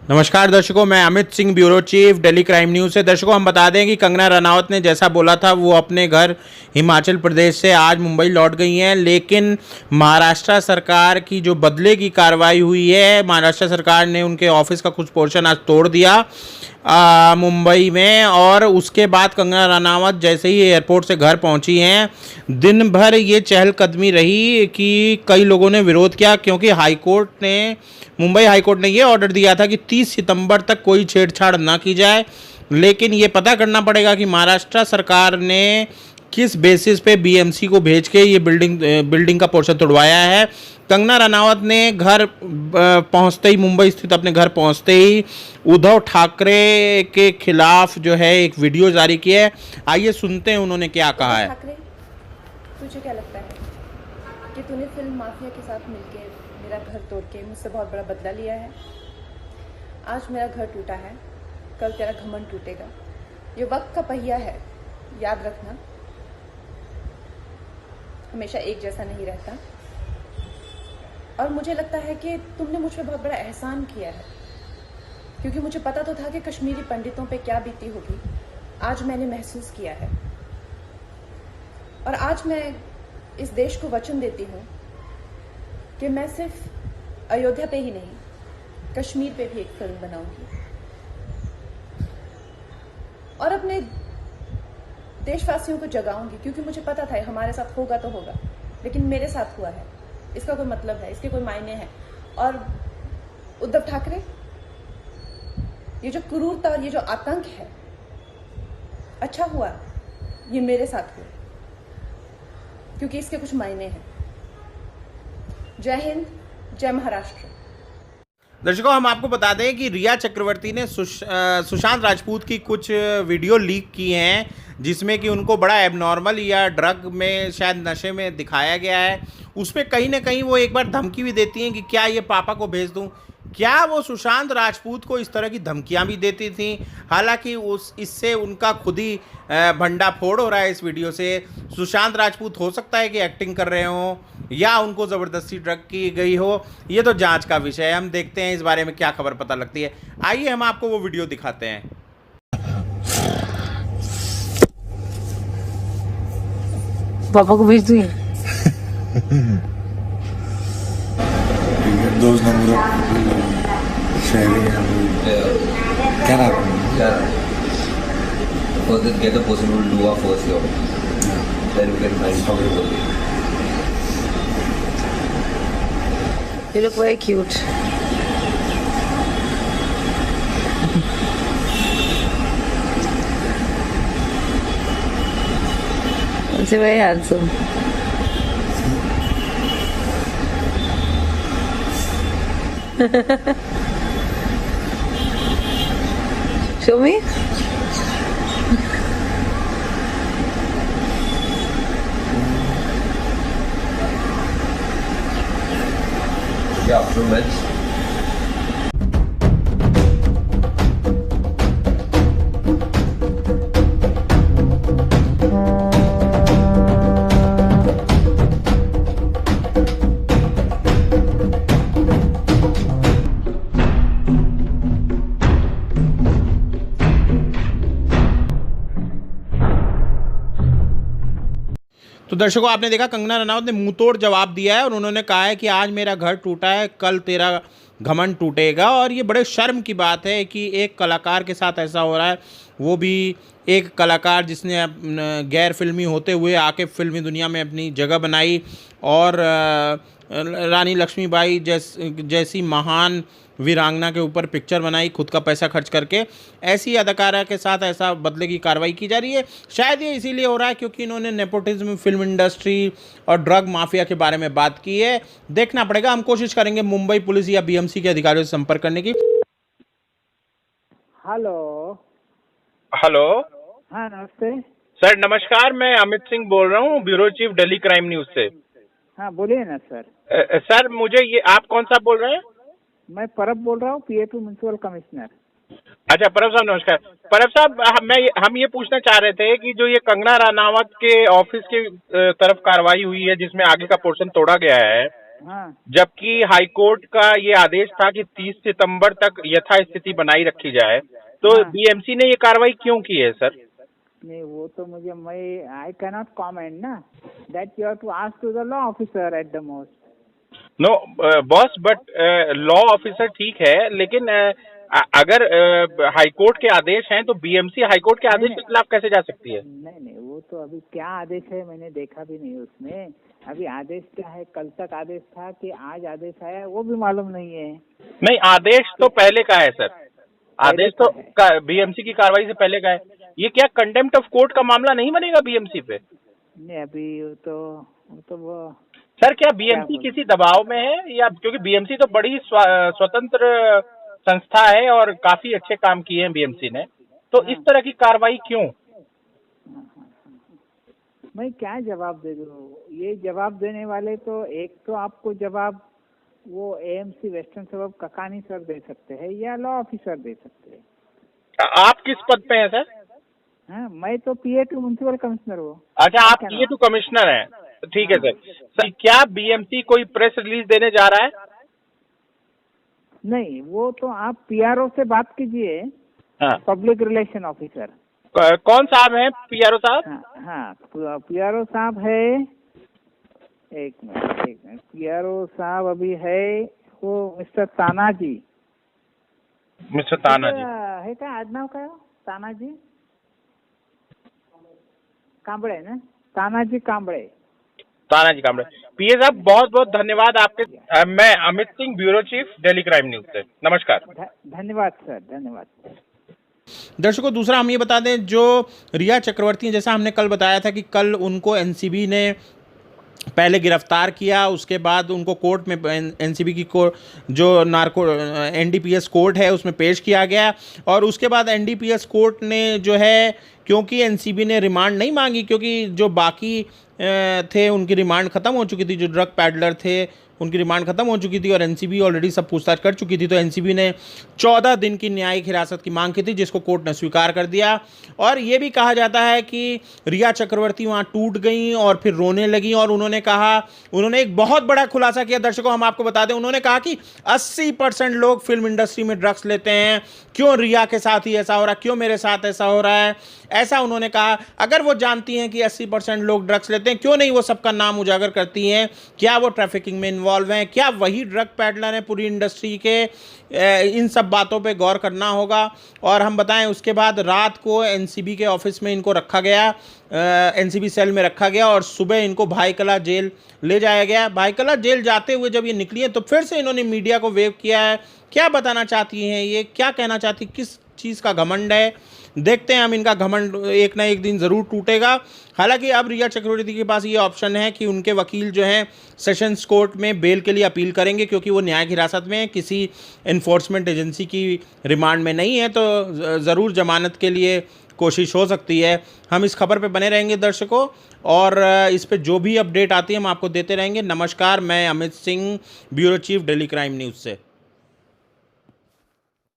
नमस्कार दर्शकों, मैं Amit Singh, bureau chief, Delhi crime news से। दर्शकों, हम बता दें कि कंगना रनावत ने जैसा बोला था वो अपने घर हिमाचल प्रदेश से आज मुंबई लौट गई हैं, लेकिन महाराष्ट्र सरकार की जो बदले की कार्रवाई हुई है, महाराष्ट्र सरकार ने उनके ऑफिस का कुछ पोर्शन आज तोड़ दिया मुंबई में। और उसके बाद कंगना रनावत जैसे ही एयरपोर्ट से घर पहुंची हैं, दिन भर ये चहलकदमी रही कि कई लोगों ने विरोध किया, क्योंकि मुंबई हाईकोर्ट ने ये ऑर्डर दिया था कि 30 सितंबर तक कोई छेड़छाड़ ना की जाए। लेकिन ये पता करना पड़ेगा कि महाराष्ट्र सरकार ने किस बेसिस पे बीएमसी को भेज के ये बिल्डिंग का पोर्शन तोड़वाया है। कंगना रनावत ने घर पहुंचते ही, मुंबई स्थित अपने घर पहुंचते ही उद्धव ठाकरे के खिलाफ जो है एक वीडियो जारी की है। आइए सुनते हैं उन्होंने क्या कहा है। ठाकरे, तुझे क्या लगता है कि तूने फिल्म माफिया के साथ मिलकर मेरा घर तोड़ के मुझसे बहुत बड़ा बदला लिया है? आज मेरा घर टूटा है, कल तेरा घमंड टूटेगा। ये वक्त का पहिया है, याद रखना, हमेशा एक जैसा नहीं रहता। और मुझे लगता है कि तुमने मुझ पर बहुत बड़ा एहसान किया है, क्योंकि मुझे पता तो था कि कश्मीरी पंडितों पे क्या बीती होगी। आज मैंने महसूस किया है, और आज मैं इस देश को वचन देती हूँ कि मैं सिर्फ अयोध्या पे ही नहीं, कश्मीर पे भी एक फिल्म बनाऊंगी और अपने देशवासियों को जगाऊंगी, क्योंकि मुझे पता था हमारे साथ होगा तो होगा, लेकिन मेरे साथ हुआ है, इसका कोई मतलब है, इसके कोई मायने हैं। और उद्धव ठाकरे, ये जो क्रूरता और ये जो आतंक है, अच्छा हुआ ये मेरे साथ हुआ, क्योंकि इसके कुछ मायने हैं। जय हिंद, जय महाराष्ट्र। दर्शकों, हम आपको बता दें कि रिया चक्रवर्ती ने सुशांत राजपूत की कुछ वीडियो लीक की हैं, जिसमें कि उनको बड़ा एबनॉर्मल या ड्रग में, शायद नशे में दिखाया गया है। उसमें कहीं ना कहीं वो एक बार धमकी भी देती हैं कि क्या ये पापा को भेज दूं। क्या वो सुशांत राजपूत को इस तरह की धमकियां भी देती थी? हालांकि इससे उनका खुद ही भंडाफोड़ हो रहा है इस वीडियो से। सुशांत राजपूत हो सकता है कि एक्टिंग कर रहे हों या उनको ज़बरदस्ती ड्रग की गई हो, ये तो जांच का विषय है। हम देखते हैं इस बारे में क्या खबर पता लगती है। आइए हम आपको वो वीडियो दिखाते हैं। पापा को भेज दूँ? those number of sharing क्या नाम है? First, let's get the person who will do our first job. Then we can find how to do it. You look very cute. You're very handsome. Show me. Yeah, after match. तो दर्शकों, आपने देखा कंगना रनावत ने मुंहतोड़ जवाब दिया है और उन्होंने कहा है कि आज मेरा घर टूटा है, कल तेरा घमंड टूटेगा। और ये बड़े शर्म की बात है कि एक कलाकार के साथ ऐसा हो रहा है, वो भी एक कलाकार जिसने गैर फिल्मी होते हुए आके फिल्मी दुनिया में अपनी जगह बनाई और रानी लक्ष्मीबाई जैसी महान वीरांगना के ऊपर पिक्चर बनाई खुद का पैसा खर्च करके। ऐसी अदाकारा के साथ ऐसा बदले की कार्रवाई की जा रही है। शायद ये इसीलिए हो रहा है क्योंकि इन्होंने नेपोटिज्म, फिल्म इंडस्ट्री और ड्रग माफिया के बारे में बात की है। देखना पड़ेगा। हम कोशिश करेंगे मुंबई पुलिस या बीएमसी के अधिकारियों से संपर्क करने की। हेलो। हेलो हाँ, नमस्ते सर, नमस्कार। मैं अमित सिंह बोल रहा हूँ, bureau chief, Delhi crime news से। हाँ, बोलिए ना सर। सर, मुझे ये, आप कौन सा बोल रहे हैं? मैं परब बोल रहा हूँ, पीएपी म्युनिसिपल कमिश्नर। अच्छा परब साहब, नमस्कार। परब साहब, हम ये पूछना चाह रहे थे कि जो ये कंगना रनावत के ऑफिस की तरफ कार्रवाई हुई है जिसमें आगे का पोर्शन तोड़ा गया है, हाँ जबकि हाईकोर्ट का ये आदेश था कि 30 सितंबर तक यथास्थिति बनाई रखी जाए, तो हाँ। बीएमसी ने ये कार्रवाई क्यों की है सर? नहीं वो तो मुझे आई कैन नॉट कॉमेंट ना, that you have to ask to the law officer at the most. No boss, but law officer ठीक है, लेकिन अगर हाईकोर्ट के आदेश हैं तो बीएमसी हाईकोर्ट के आदेश के खिलाफ कैसे जा सकती है? नहीं वो तो अभी क्या आदेश है मैंने देखा भी नहीं उसमें। अभी आदेश क्या है, कल तक आदेश था कि आज आदेश आया वो भी मालूम नहीं है। नहीं, आदेश तो पहले का है सर, आदेश तो बीएमसी की कार्रवाई से पहले का है। ये क्या कंटेम्प्ट ऑफ कोर्ट का मामला नहीं बनेगा बीएमसी पे? नहीं अभी वो सर क्या बीएमसी किसी दबाव में है, या क्योंकि बीएमसी तो बड़ी स्वतंत्र संस्था है और काफी अच्छे काम किए हैं बीएमसी ने, तो इस तरह की कार्रवाई क्यों? मैं क्या जवाब दे दूँ? ये जवाब देने वाले तो एक तो आपको जवाब वो एएमसी वेस्टर्न सबब ककानी सर दे सकते हैं या लॉ ऑफिसर दे सकते हैं। आप किस पद पे हैं सर? हाँ मैं तो PA2 म्युनिसिपल कमिश्नर हूँ। अच्छा, आप PA2 कमिश्नर हैं, ठीक है सर। क्या बीएमसी कोई प्रेस रिलीज देने जा रहा है? नहीं वो तो आप PRO से बात कीजिए, हाँ, पब्लिक रिलेशन ऑफिसर। कौन साहब हैं PRO साहब? हाँ PRO साहब है, एक मिनट PRO साहब अभी है वो मिस्टर तानाजी। मिस्टर तानाजी है क्या आडनाव का? तानाजी कांबळे ना, तानाजी कांबळे। तानाजी कांबळे। पीए साहब बहुत बहुत धन्यवाद आपके। मैं Amit Singh, bureau chief, Delhi crime news से। नमस्कार। धन्यवाद सर, धन्यवाद। दर्शकों, दूसरा हम ये बता दें, जो रिया चक्रवर्ती हैं, जैसा हमने कल बताया था कि कल उनको एनसीबी ने पहले गिरफ्तार किया, उसके बाद उनको कोर्ट में एनसीबी की जो नार्को एनडीपीएस कोर्ट है उसमें पेश किया गया, और उसके बाद एनडीपीएस कोर्ट ने जो है, क्योंकि एनसीबी ने रिमांड नहीं मांगी, क्योंकि जो बाकी थे उनकी रिमांड ख़त्म हो चुकी थी, जो ड्रग पैडलर थे उनकी रिमांड ख़त्म हो चुकी थी और एनसीबी ऑलरेडी सब पूछताछ कर चुकी थी, तो एनसीबी ने 14 दिन की न्यायिक हिरासत की मांग की थी, जिसको कोर्ट ने स्वीकार कर दिया। और ये भी कहा जाता है कि रिया चक्रवर्ती वहाँ टूट गई और फिर रोने लगी, और उन्होंने एक बहुत बड़ा खुलासा किया। दर्शकों, हम आपको बता दें, उन्होंने कहा कि 80% लोग फिल्म इंडस्ट्री में ड्रग्स लेते हैं, क्यों रिया के साथ ही ऐसा हो रहा है, क्यों मेरे साथ ऐसा हो रहा है, ऐसा उन्होंने कहा। अगर वो जानती हैं कि 80% लोग ड्रग्स लेते हैं, क्यों नहीं वो सबका नाम उजागर करती हैं? क्या वो ट्रैफिकिंग में इन्वॉल्व हैं? क्या वही ड्रग पैडलर हैं पूरी इंडस्ट्री के? इन सब बातों पे गौर करना होगा। और हम बताएं, उसके बाद रात को एनसीबी के ऑफिस में इनको रखा गया, एनसीबी सेल में रखा गया, और सुबह इनको भाईकला जेल ले जाया गया। भाईकला जेल जाते हुए जब ये निकली हैं तो फिर से इन्होंने मीडिया को वेव किया है। क्या बताना चाहती हैं ये, क्या कहना चाहती, किस चीज़ का घमंड है? देखते हैं हम, इनका घमंड एक ना एक दिन ज़रूर टूटेगा। हालांकि अब रिया चक्रवर्ती के पास ये ऑप्शन है कि उनके वकील जो हैं सेशंस कोर्ट में बेल के लिए अपील करेंगे, क्योंकि वो न्यायिक हिरासत में किसी एनफोर्समेंट एजेंसी की रिमांड में नहीं है, तो ज़रूर जमानत के लिए कोशिश हो सकती है। हम इस खबर पे बने रहेंगे दर्शकों, और इस पे जो भी अपडेट आती है हम आपको देते रहेंगे। नमस्कार, मैं Amit Singh, bureau chief, Delhi crime news से।